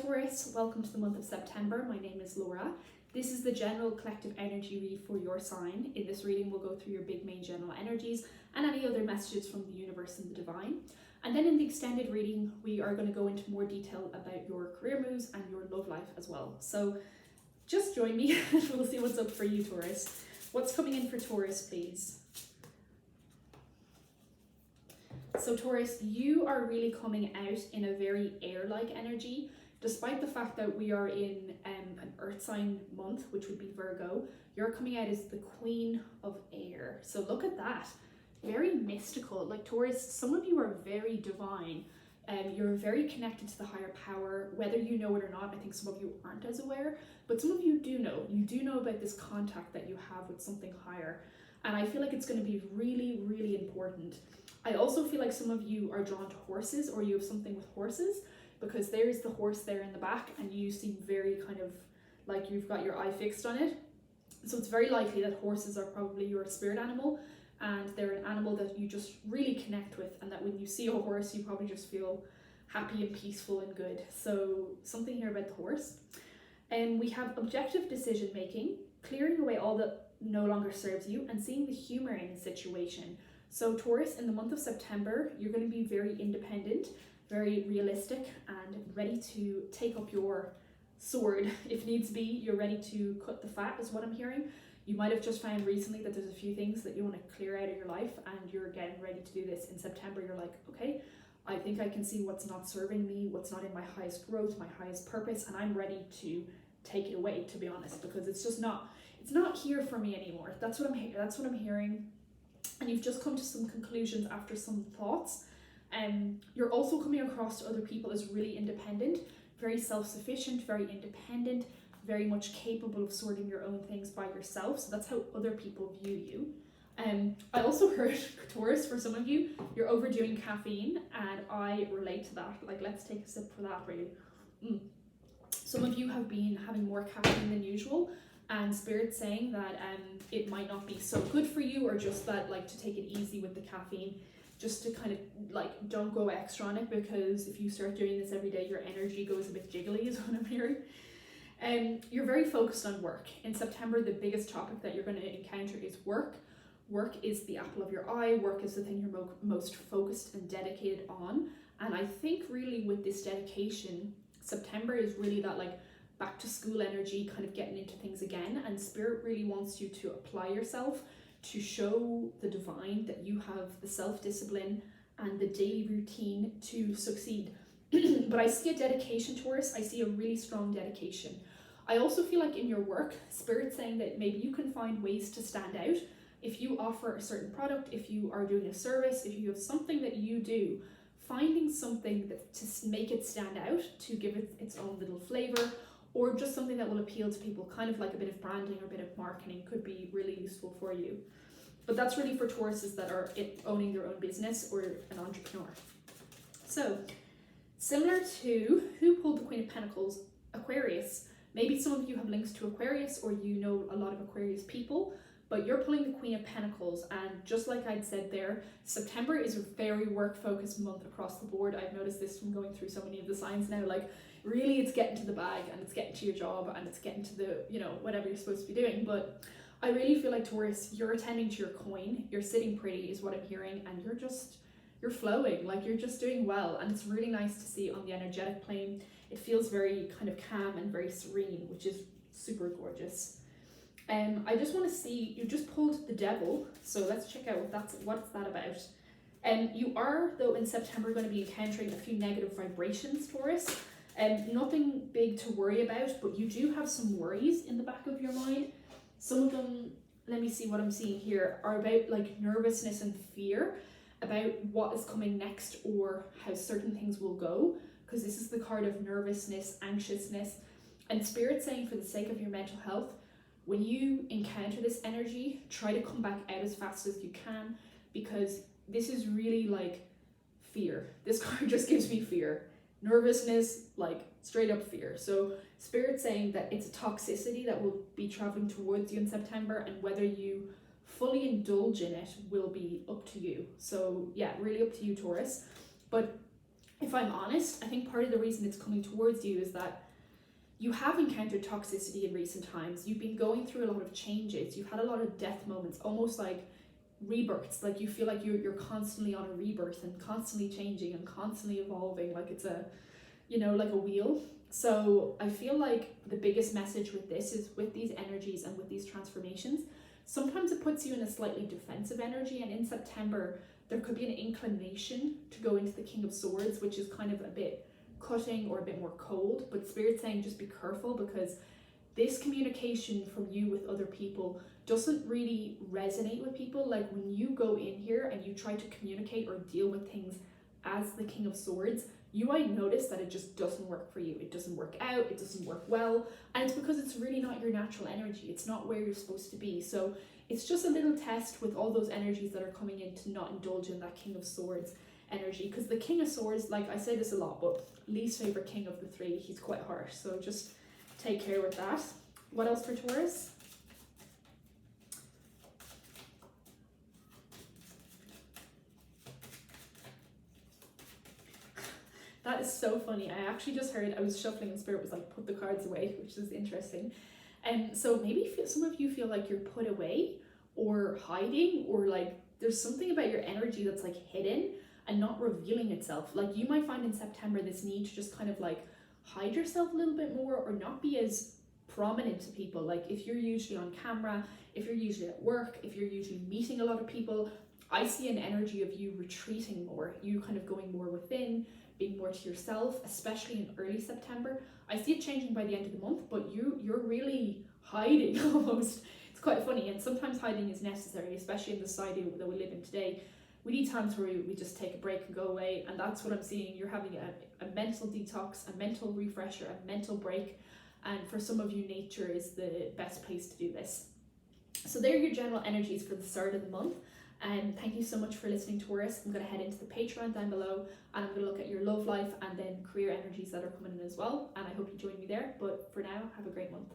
Taurus, welcome to the month of September. My name is Laura. This is the general collective energy read for your sign. In this reading, we'll go through your big main general energies and any other messages from the universe and the divine. And then in the extended reading, we are going to go into more detail about your career moves and your love life as well. So just join me and we'll see what's up for you, Taurus. What's coming in for Taurus, please? So Taurus, you are really coming out in a very air-like energy. Despite the fact that we are in an earth sign month, which would be Virgo, you're coming out as the queen of air. So look at that. Very mystical. Like Taurus, some of you are very divine. You're very connected to the higher power, whether you know it or not. I think some of you aren't as aware, but some of you do know. You do know about this contact that you have with something higher. And I feel like it's going to be really, really important. I also feel like some of you are drawn to horses, or you have something with horses, because there's the horse there in the back and you seem very kind of like you've got your eye fixed on it. So it's very likely that horses are probably your spirit animal, and they're an animal that you just really connect with, and that when you see a horse you probably just feel happy and peaceful and good. So something here about the horse. And we have objective decision making, clearing away all that no longer serves you and seeing the humor in a situation. So Taurus, in the month of September, you're going to be very independent, very realistic, and ready to take up your sword if needs be. You're ready to cut the fat, is what I'm hearing. You might have just found recently that there's a few things that you want to clear out of your life, and you're getting ready to do this. In September, you're like, okay, I think I can see what's not serving me, what's not in my highest growth, my highest purpose, and I'm ready to take it away, to be honest, because it's just not, it's not here for me anymore. That's what I'm hearing. And you've just come to some conclusions after some thoughts. You're also coming across to other people as really independent, very self-sufficient, very independent, very much capable of sorting your own things by yourself. So that's how other people view you. I also heard, Taurus, for some of you, you're overdoing caffeine, and I relate to that. Like, let's take a sip for that, really. Some of you have been having more caffeine than usual, and Spirit's saying that it might not be so good for you, or just that, like, to take it easy with the caffeine, just to kind of like don't go extra on it, because if you start doing this every day, your energy goes a bit jiggly, is what I'm hearing. You're very focused on work. In September, the biggest topic that you're going to encounter is work. Work is the apple of your eye. Work is the thing you're most focused and dedicated on. And I think really with this dedication, September is really that like back to school energy, kind of getting into things again. And Spirit really wants you to apply yourself, to show the divine that you have the self-discipline and the daily routine to succeed. But I see a dedication, Taurus. I see a really strong dedication. I also feel like in your work, Spirit's saying that maybe you can find ways to stand out. If you offer a certain product, if you are doing a service, if you have something that you do, finding something that to make it stand out, to give it its own little flavor, or just something that will appeal to people, kind of like a bit of branding or a bit of marketing, could be really useful for you. But that's really for Tauruses that are owning their own business or an entrepreneur. So, similar to who pulled the Queen of Pentacles, Aquarius. Maybe some of you have links to Aquarius, or you know a lot of Aquarius people, but you're pulling the Queen of Pentacles. And just like I'd said there, September is a very work-focused month across the board. I've noticed this from going through so many of the signs now. Like, really, it's getting to the bag, and it's getting to your job, and it's getting to the, you know, whatever you're supposed to be doing. But I really feel like, Taurus, you're attending to your coin, you're sitting pretty is what I'm hearing, and you're flowing, like you're just doing well. And it's really nice to see on the energetic plane. It feels very kind of calm and very serene, which is super gorgeous. I just want to see, you just pulled the Devil, so let's check out what's that about. You are, though, in September going to be encountering a few negative vibrations, Taurus. Nothing big to worry about, but you do have some worries in the back of your mind. Some of them, let me see what I'm seeing here, are about like nervousness and fear about what is coming next, or how certain things will go, because this is the card of nervousness, anxiousness. And Spirit saying, for the sake of your mental health, when you encounter this energy, try to come back out as fast as you can, because this is really like fear. This card just gives me fear. Nervousness, like straight up fear. So Spirit saying that it's a toxicity that will be traveling towards you in September, and whether you fully indulge in it will be up to you. So yeah, really up to you, Taurus. But if I'm honest, I think part of the reason it's coming towards you is that you have encountered toxicity in recent times. You've been going through a lot of changes. You've had a lot of death moments, almost like rebirths. Like you feel like you're constantly on a rebirth and constantly changing and constantly evolving. Like it's a, you know, like a wheel. So I feel like the biggest message with this is with these energies and with these transformations, sometimes it puts you in a slightly defensive energy. And in September, there could be an inclination to go into the King of Swords, which is kind of a bit cutting or a bit more cold, but Spirit's saying just be careful, because this communication from you with other people doesn't really resonate with people. Like when you go in here and you try to communicate or deal with things as the King of Swords, you might notice that it just doesn't work for you. It doesn't work out, it doesn't work well, and it's because it's really not your natural energy. It's not where you're supposed to be. So it's just a little test with all those energies that are coming in to not indulge in that King of Swords energy, because the King of Swords, like I say this a lot, but least favorite king of the three, he's quite harsh, so just take care with that. What else for Taurus? That is so funny. I actually just heard, I was shuffling and Spirit was like, put the cards away, which is interesting. And so maybe some of you feel like you're put away or hiding, or like there's something about your energy that's like hidden and not revealing itself. Like you might find in September this need to just kind of like hide yourself a little bit more, or not be as prominent to people. Like if you're usually on camera, if you're usually at work, if you're usually meeting a lot of people, I see an energy of you retreating more, you kind of going more within, being more to yourself, especially in early September. I see it changing by the end of the month, but you're really hiding almost. It's quite funny, and sometimes hiding is necessary, especially in the society that we live in today. We need times where we just take a break and go away, and that's what I'm seeing. You're having a mental detox, a mental refresher, a mental break, and for some of you, nature is the best place to do this. So there are your general energies for the start of the month. And thank you so much for listening, Taurus. I'm going to head into the Patreon down below, and I'm going to look at your love life and then career energies that are coming in as well. And I hope you join me there. But for now, have a great month.